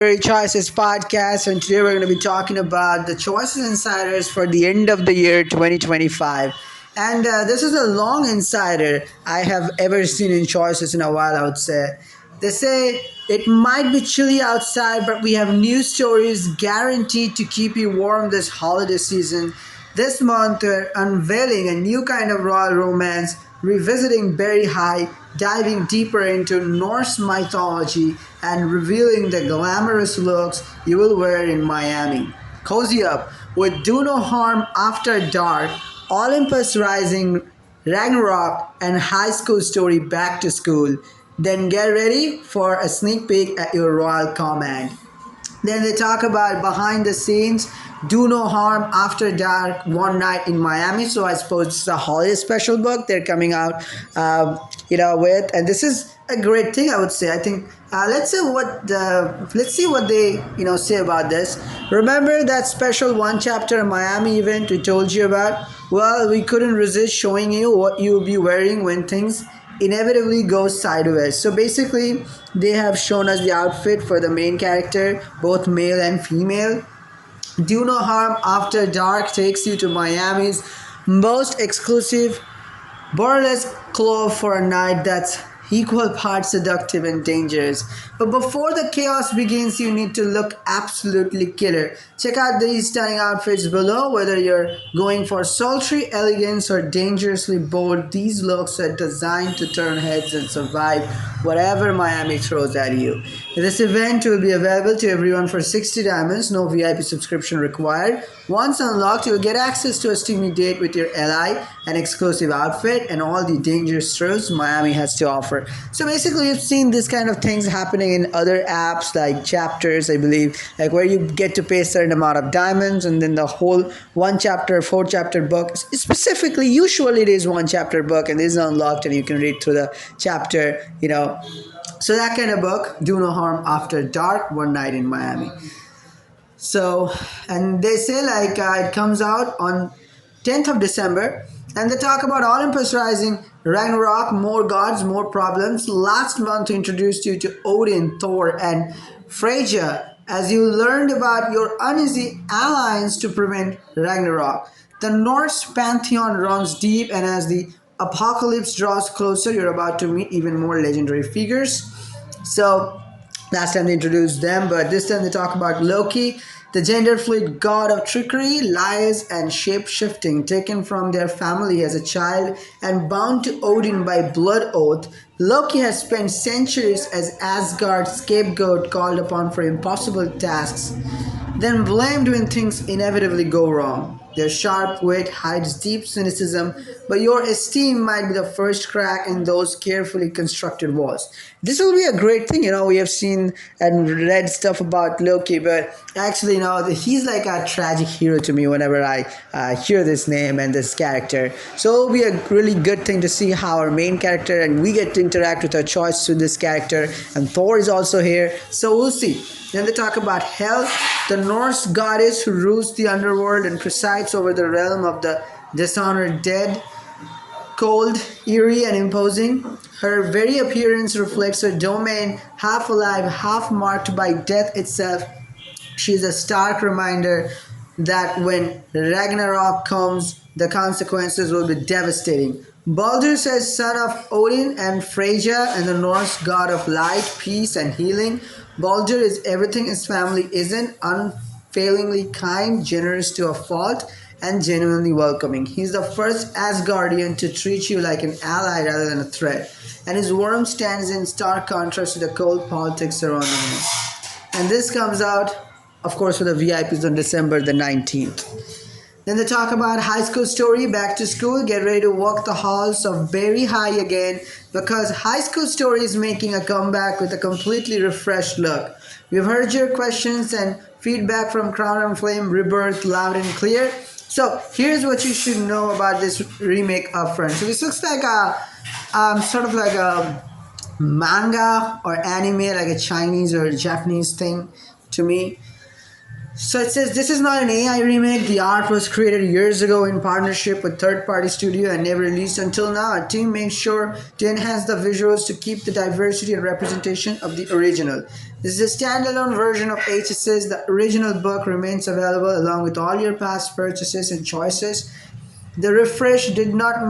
Very Choices podcast, and today we're going to be talking about the Choices Insiders for the end of the year 2025. And this is the long insider I have ever seen in Choices in a while, I would say. They say it might be chilly outside, but we have new stories guaranteed to keep you warm this holiday season. This month, we're unveiling a new kind of royal romance, revisiting Berry High, diving deeper into Norse mythology, and revealing the glamorous looks you will wear in Miami. Cozy up with Do No Harm After Dark, Olympus Rising, Ragnarok, and High School Story Back to School. Then get ready for a sneak peek at your royal command. Then they talk about behind the scenes, Do No Harm After Dark, One Night in Miami. So I suppose it's a holiday special book they're coming out, with, and this is a great thing. I would say. I think let's see what they say about this. Remember that special one chapter Miami event we told you about? Well, we couldn't resist showing you what you'll be wearing when things inevitably goes sideways. So basically, they have shown us the outfit for the main character, both male and female. Do No Harm After Dark takes you to Miami's most exclusive burlesque club for a night that's equal parts seductive and dangerous. But before the chaos begins, you need to look absolutely killer. Check out these stunning outfits below. Whether you're going for sultry elegance or dangerously bold, these looks are designed to turn heads and survive whatever Miami throws at you. This event will be available to everyone for 60 diamonds, no VIP subscription required. Once unlocked, you'll get access to a steamy date with your ally, an exclusive outfit, and all the dangerous thrills Miami has to offer. So basically, you've seen this kind of things happening in other apps like chapters, I believe, like where you get to pay a certain amount of diamonds, and then the whole one chapter, four chapter book. Specifically, usually it is one chapter book, and it is unlocked, and you can read through the chapter. So that kind of book, Do No Harm After Dark, One Night in Miami. So, and they say it comes out on 10th of December, and they talk about Olympus Rising, Ragnarok, more gods, more problems. Last month we introduced you to Odin, Thor, and Freyja as you learned about your uneasy alliance to prevent Ragnarok. The Norse pantheon runs deep, and as the apocalypse draws closer, you're about to meet even more legendary figures. So, last time they introduced them, but this time they talk about Loki, the gender fluid god of trickery, lies, and shape shifting, taken from their family as a child and bound to Odin by blood oath. Loki has spent centuries as Asgard's scapegoat, called upon for impossible tasks, then blamed when things inevitably go wrong. Their sharp wit hides deep cynicism, but your esteem might be the first crack in those carefully constructed walls. This will be a great thing. We have seen and read stuff about Loki, but actually, he's like a tragic hero to me whenever I hear this name and this character. So it will be a really good thing to see how our main character, and we get to interact with our choice to this character, and Thor is also here. So we'll see. Then they talk about Hel, the Norse goddess who rules the underworld and presides over the realm of the dishonored dead. Cold, eerie, and imposing, her very appearance reflects her domain, half alive, half marked by death itself. She is a stark reminder that when Ragnarok comes, the consequences will be devastating. Baldur says son of Odin and Freyja, and the Norse god of light, peace, and healing. Baldur is everything his family isn't, unfailingly kind, generous to a fault, and genuinely welcoming. He's the first Asgardian to treat you like an ally rather than a threat, and his worm stands in stark contrast to the cold politics surrounding him. And this comes out, of course, for the VIPs on December the 19th. Then they talk about High School Story, Back to School. Get ready to walk the halls of Berry High again, because High School Story is making a comeback with a completely refreshed look. We've heard your questions and feedback from Crown and Flame Rebirth loud and clear. So here's what you should know about this remake upfront. So this looks like a sort of like a manga or anime, like a Chinese or Japanese thing to me. So it says this is not an AI remake. The art was created years ago in partnership with third-party studio and never released until now. Our team made sure to enhance the visuals to keep the diversity and representation of the original. This is a standalone version of HSS. The original book remains available along with all your past purchases and choices. The refresh did not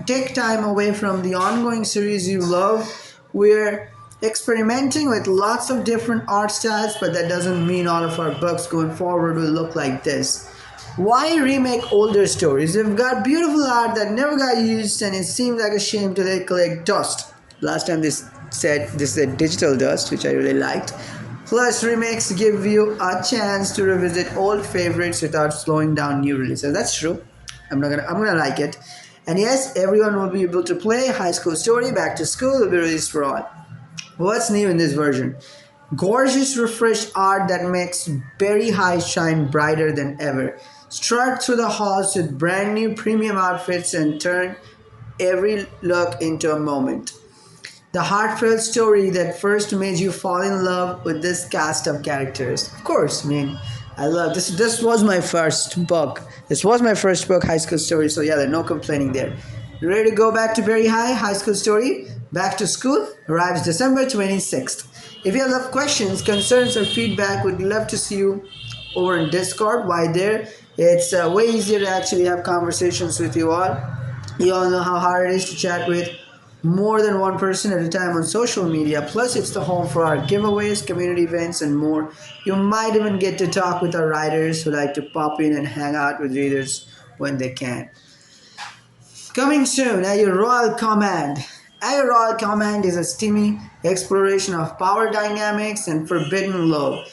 take time away from the ongoing series you love. We're experimenting with lots of different art styles, but that doesn't mean all of our books going forward will look like this. Why remake older stories? They've got beautiful art that never got used, and it seemed like a shame to let collect dust. Last time this said digital dust, which I really liked. Plus, remakes give you a chance to revisit old favorites without slowing down new releases. That's true. I'm gonna like it. And yes, everyone will be able to play High School Story. Back to School will be released for all. What's new in this version? Gorgeous refreshed art that makes Berry High shine brighter than ever. Strut through the halls with brand new premium outfits and turn every look into a moment. The heartfelt story that first made you fall in love with this cast of characters. Of course, I love this. This was my first book. This was my first book, High School Story. So yeah, there's no complaining there. You ready to go back to Berry High? High School Story Back to School arrives December 26th. If you have questions, concerns, or feedback, we'd love to see you over in Discord. Why there? It's way easier to actually have conversations with you all. You all know how hard it is to chat with more than one person at a time on social media. Plus, it's the home for our giveaways, community events, and more. You might even get to talk with our writers who like to pop in and hang out with readers when they can. Coming soon, A Royal Command. A Royal Command is a steamy exploration of power dynamics and forbidden love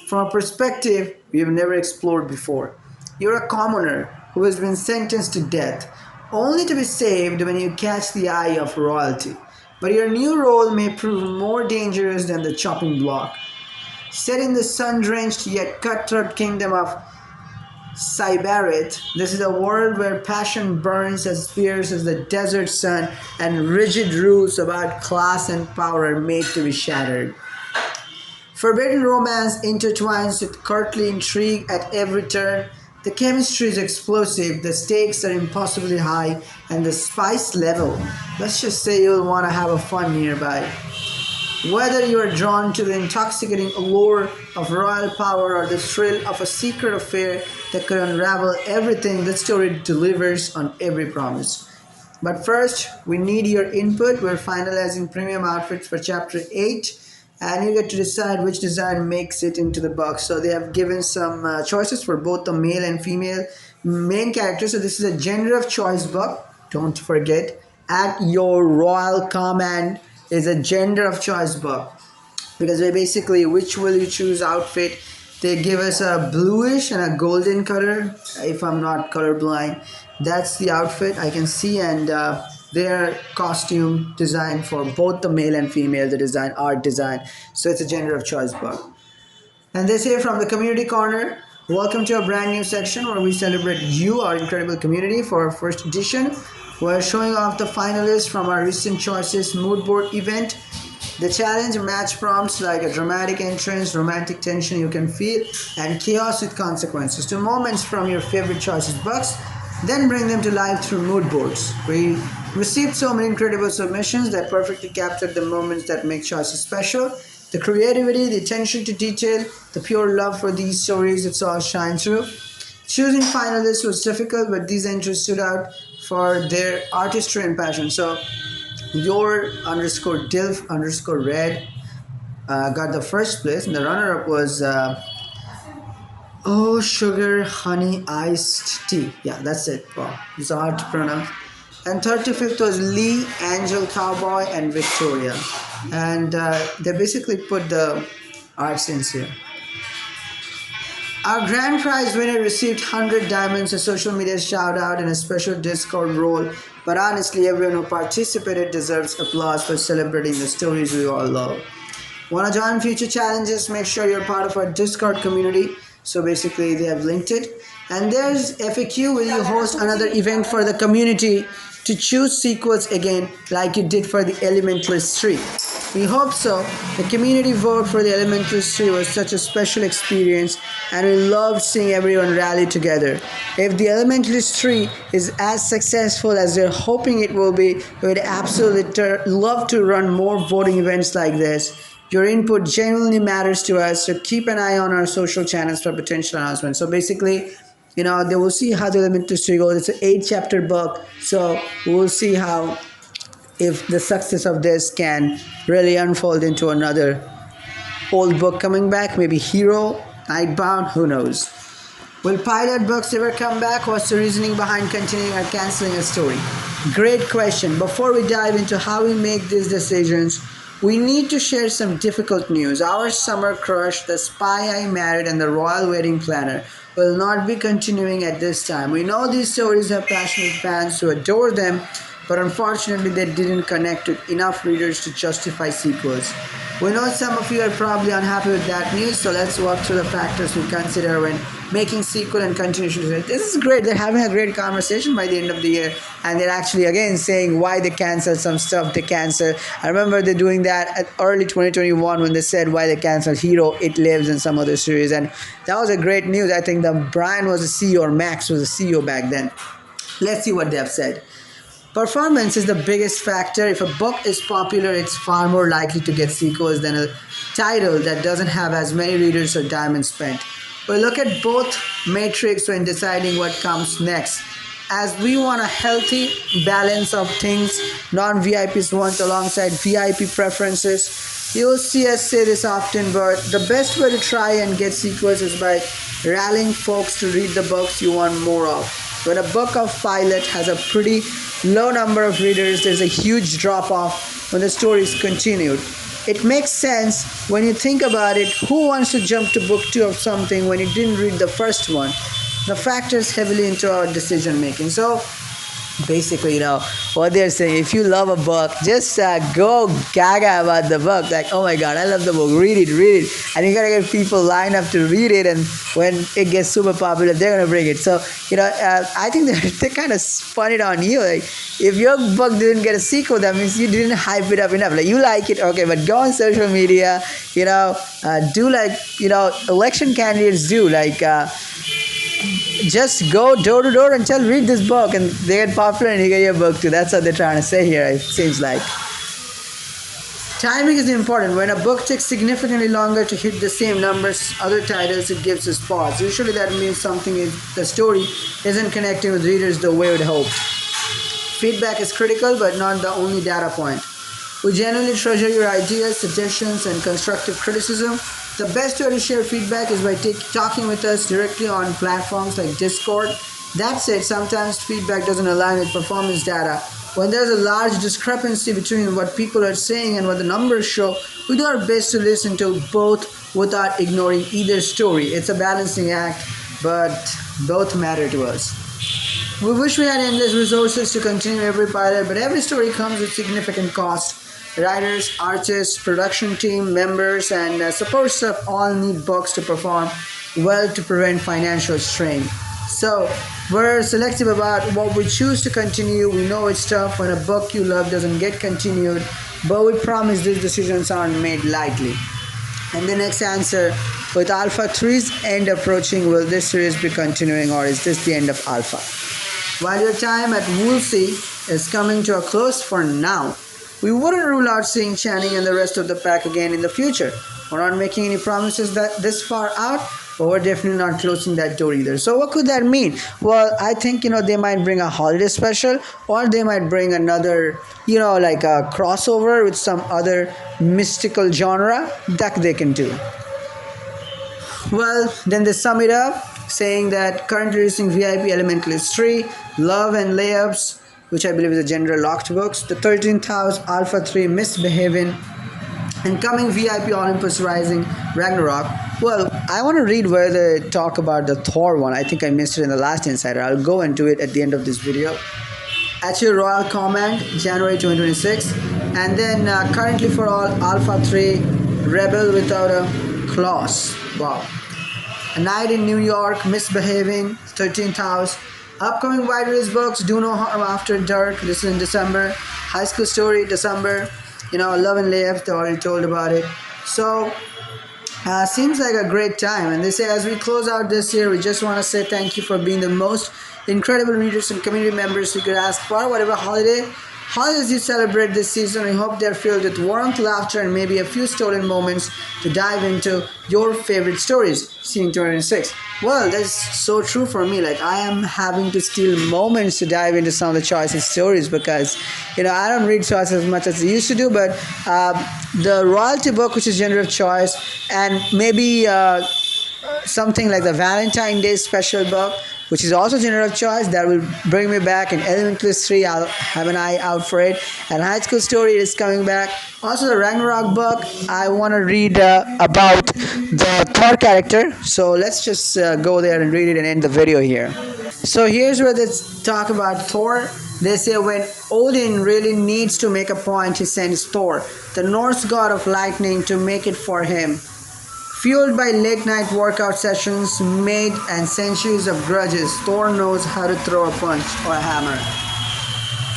from a perspective we have never explored before. You're a commoner who has been sentenced to death, only to be saved when you catch the eye of royalty. But your new role may prove more dangerous than the chopping block. Set in the sun-drenched yet cutthroat kingdom of Sybarit, this is a world where passion burns as fierce as the desert sun and rigid rules about class and power are made to be shattered. Forbidden romance intertwines with courtly intrigue at every turn. The chemistry is explosive, the stakes are impossibly high, and the spice level. Let's just say you'll want to have a fun nearby. Whether you are drawn to the intoxicating allure of royal power or the thrill of a secret affair that could unravel everything, this story delivers on every promise. But first, we need your input. We're finalizing premium outfits for Chapter 8. And you get to decide which design makes it into the box. So they have given some choices for both the male and female main characters. So this is a gender of choice book. Don't forget, at your royal command is a gender of choice book. Because they basically, which will you choose outfit? They give us a bluish and a golden color. If I'm not colorblind, that's the outfit I can see. And their costume design for both the male and female, the design, art design. So it's a gender of choice book. And they say from the community corner, welcome to a brand new section where we celebrate you, our incredible community, for our first edition. We're showing off the finalists from our recent choices mood board event. The challenge match prompts like a dramatic entrance, romantic tension you can feel, and chaos with consequences to moments from your favorite choices books. Then bring them to life through mood boards. We received so many incredible submissions that perfectly captured the moments that make choices special. The creativity, the attention to detail, the pure love for these stories, it's all shine through. Choosing finalists was difficult, but these entries stood out for their artistry and passion. So your underscore dilf underscore red got the first place, and the runner-up was Oh, sugar, honey, iced tea. Yeah, that's it. Wow, it's hard to pronounce. And 35th was Lee, Angel Cowboy, and Victoria. And they basically put the art scenes here. Our grand prize winner received 100 diamonds, a social media shout out, and a special Discord role. But honestly, everyone who participated deserves applause for celebrating the stories we all love. Want to join future challenges? Make sure you're part of our Discord community. So basically they have linked it. And there's FAQ. Will you host another event for the community to choose sequels again like you did for the Elementalist 3? We hope so. The community vote for the Elementalist 3 was such a special experience, and we loved seeing everyone rally together. If the Elementalist 3 is as successful as they're hoping it will be, we would absolutely love to run more voting events like this. Your input genuinely matters to us, so keep an eye on our social channels for potential announcements. So basically, they will see how the Elementalist 3 goes. It's an 8-chapter book, so we'll see how if the success of this can really unfold into another old book coming back, maybe Hero, Nightbound, who knows. Will pilot books ever come back? What's the reasoning behind continuing or cancelling a story? Great question. Before we dive into how we make these decisions, we need to share some difficult news. Our summer crush, The Spy I Married, and The Royal Wedding Planner will not be continuing at this time. We know these stories have passionate fans who adore them, but unfortunately they didn't connect with enough readers to justify sequels. We know some of you are probably unhappy with that news, so let's walk through the factors we consider when making sequel and continuation. This is great. They're having a great conversation by the end of the year, and they're actually again saying why they cancel some stuff they cancel. I remember they're doing that at early 2021 when they said why they canceled Hero, It Lives, and some other series, and that was a great news. I think that Brian was the CEO, or Max was the CEO back then. Let's see what they have said. Performance is the biggest factor. If a book is popular, it's far more likely to get sequels than a title that doesn't have as many readers or time spent. We look at both metrics when deciding what comes next, as we want a healthy balance of things non-VIPs want alongside VIP preferences. You will see us say this often, but the best way to try and get sequels is by rallying folks to read the books you want more of. When a book of pilot has a pretty low number of readers, there's a huge drop-off when the story is continued. It makes sense when you think about it. Who wants to jump to book 2 of something when you didn't read the first one? The factors heavily into our decision making. So basically, what they're saying, if you love a book, just go gaga about the book. Like, oh my God, I love the book. Read it. And you got to get people lined up to read it. And when it gets super popular, they're going to bring it. So, I think they kind of spun it on you. Like, if your book didn't get a sequel, that means you didn't hype it up enough. Like, you like it, okay, but go on social media, do like, election candidates do. Like, just go door to door and tell, read this book, and they get popular and you get your book too. That's what they're trying to say here, it seems like. Timing is important. When a book takes significantly longer to hit the same numbers other titles, it gives us pause. Usually that means the story isn't connecting with readers the way we'd hoped. Feedback is critical, but not the only data point. We genuinely treasure your ideas, suggestions, and constructive criticism. The best way to share feedback is by talking with us directly on platforms like Discord. That said, sometimes feedback doesn't align with performance data. When there's a large discrepancy between what people are saying and what the numbers show, we do our best to listen to both without ignoring either story. It's a balancing act, but both matter to us. We wish we had endless resources to continue every pilot, but every story comes with significant cost. Writers, artists, production team, members, and support staff all need books to perform well to prevent financial strain. So, we're selective about what we choose to continue. We know it's tough when a book you love doesn't get continued, but we promise these decisions aren't made lightly. And the next answer, with Alpha 3's end approaching, will this series be continuing, or is this the end of Alpha? While your time at Woolsey is coming to a close for now, we wouldn't rule out seeing Channing and the rest of the pack again in the future. We're not making any promises that this far out, but we're definitely not closing that door either. So what could that mean? Well, I think, they might bring a holiday special, or they might bring another, like a crossover with some other mystical genre that they can do. Well, then they sum it up, saying that currently releasing VIP Elementalist 3, Love and Layups, which I believe is a general locked books, the 13th House, Alpha 3, Misbehaving, and coming VIP Olympus Rising, Ragnarok. Well, I want to read where they talk about the Thor one. I think I missed it in the last Insider. I'll go and do it at the end of this video. At your royal command, January 2026. And then currently for all, Alpha 3, Rebel Without a Clause. Wow. A Night in New York, Misbehaving, 13th House. Upcoming wide release books, Do No Harm After Dark, this is in December. High School Story, December. Love and Life, they already told about it. So seems like a great time. And they say, as we close out this year, we just want to say thank you for being the most incredible readers and community members we could ask for. Whatever holidays you celebrate this season, I hope they're filled with warmth, laughter, and maybe a few stolen moments to dive into your favorite stories. See you in 2026. Well, that's so true for me. Like, I am having to steal moments to dive into some of the choices stories because, I don't read choices as much as I used to do, but uh, the royalty book, which is Gender of Choice, and maybe something like the Valentine Day special book, which is also General Choice, that will bring me back. In Elementalist 3, I'll have an eye out for it. And High School Story is coming back. Also, the Ragnarok book, I want to read about the Thor character. So let's just go there and read it and end the video here. So here's where they talk about Thor. They say when Odin really needs to make a point, he sends Thor, the Norse god of lightning, to make it for him. Fueled by late night workout sessions, made and centuries of grudges, Thor knows how to throw a punch or a hammer.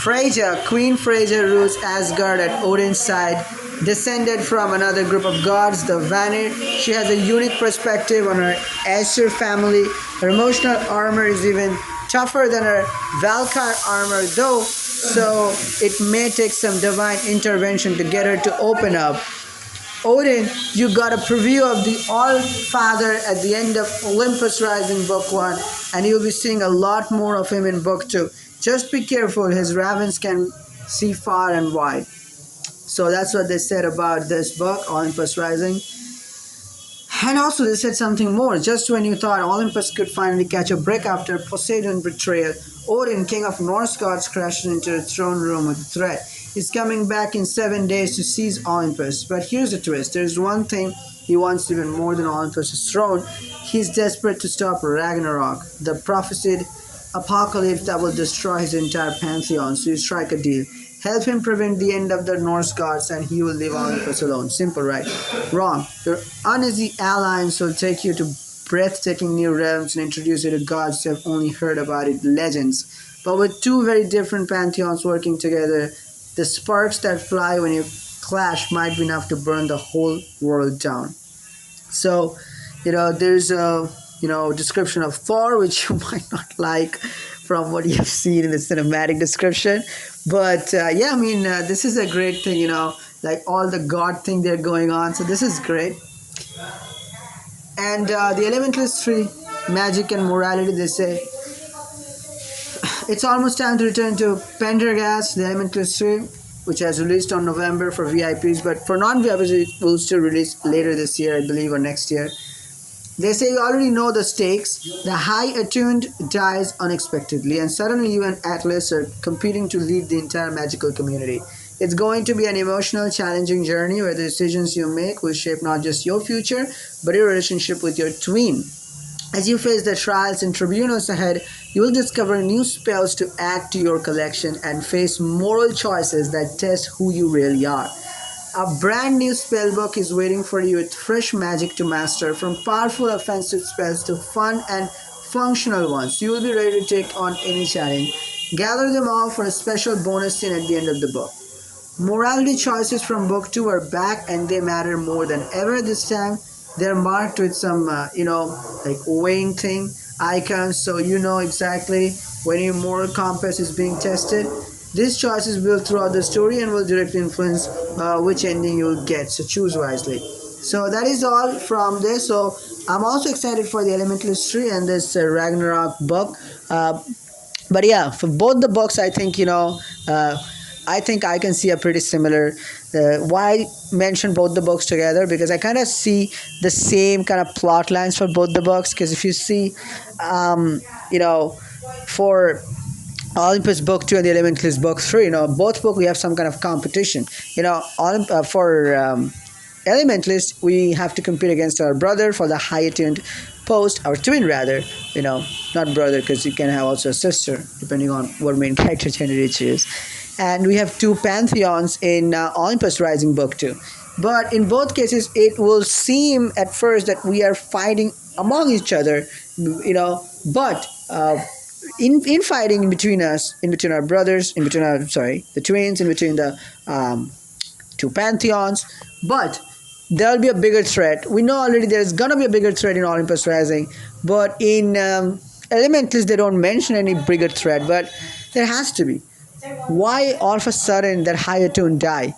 Freyja, Queen Freyja, rules Asgard at Odin's side. Descended from another group of gods, the Vanir, she has a unique perspective on her Aesir family. Her emotional armor is even tougher than her Valkyr armor, though, so it may take some divine intervention to get her to open up. Odin, you got a preview of the All Father at the end of Olympus Rising Book 1, and you'll be seeing a lot more of him in Book 2. Just be careful, his ravens can see far and wide. So that's what they said about this book, Olympus Rising. And also they said something more. Just when you thought Olympus could finally catch a break after Poseidon's betrayal, Odin, king of Norse gods, crashed into the throne room with a threat. He's coming back in 7 days to seize Olympus. But here's the twist. There's one thing he wants even more than Olympus' throne. He's desperate to stop Ragnarok, the prophesied apocalypse that will destroy his entire pantheon. So you strike a deal. Help him prevent the end of the Norse gods and he will leave Olympus alone. Simple, right? Wrong. Your uneasy alliance will take you to breathtaking new realms and introduce you to gods you have only heard about it, legends. But with two very different pantheons working together, the sparks that fly when you clash might be enough to burn the whole world down. So, there's a description of Thor, which you might not like from what you've seen in the cinematic description. But this is a great thing, like all the God thing they're going on. So this is great. And the Elementalist 3, magic and morality, they say. It's almost time to return to Pendergast, the Elementalist 3, which has released on November for VIPs, but for non-VIPs it will still release later this year, I believe, or next year. They say you already know the stakes. The high attuned dies unexpectedly, and suddenly you and Atlas are competing to lead the entire magical community. It's going to be an emotional, challenging journey where the decisions you make will shape not just your future, but your relationship with your twin. As you face the trials and tribunals ahead, you will discover new spells to add to your collection and face moral choices that test who you really are. A brand new spellbook is waiting for you with fresh magic to master, from powerful offensive spells to fun and functional ones. You will be ready to take on any challenge. Gather them all for a special bonus scene at the end of the book. Morality choices from book 2 are back and they matter more than ever this time. They're marked with some, like weighing thing, icons, so you know exactly when your moral compass is being tested. These choices will throughout the story and will directly influence which ending you will get, so choose wisely. So that is all from this. So I'm also excited for the Elementalist 3 and this Ragnarok book. But yeah, for both the books, I think I can see a pretty similar. Why mention both the books together? Because I kind of see the same kind of plot lines for both the books. Because if you see, for Olympus Book 2 and the Elementalist Book 3, both book we have some kind of competition. For Elementalist, we have to compete against our brother for the high attuned post, our twin rather, not brother because you can have also a sister depending on what main character gender you choose. And we have two pantheons in Olympus Rising Book 2. But in both cases, it will seem at first that we are fighting among each other, but in fighting in between us, in between our brothers, in between our the twins, in between the two pantheons, but there'll be a bigger threat. We know already there's gonna be a bigger threat in Olympus Rising, but in Elementalist they don't mention any bigger threat, but there has to be. Why all of a sudden that higher tone die?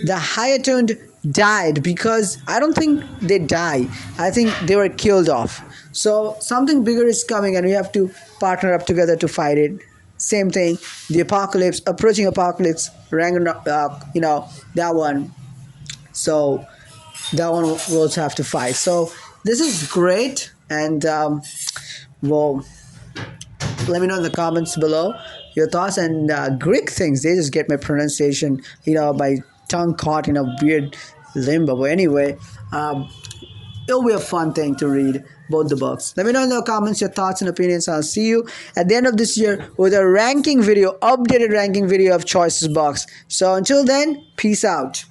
The higher tuned died because I don't think they die. I think they were killed off. So something bigger is coming, and we have to partner up together to fight it. Same thing, the apocalypse, approaching apocalypse, that one. So that one we'll also have to fight. So this is great, and well, let me know in the comments below your thoughts and Greek things. They just get my pronunciation, my tongue caught in a weird limbo. But anyway, it'll be a fun thing to read both the books. Let me know in the comments your thoughts and opinions. I'll see you at the end of this year with a ranking video, updated ranking video of Choices box. So until then, peace out.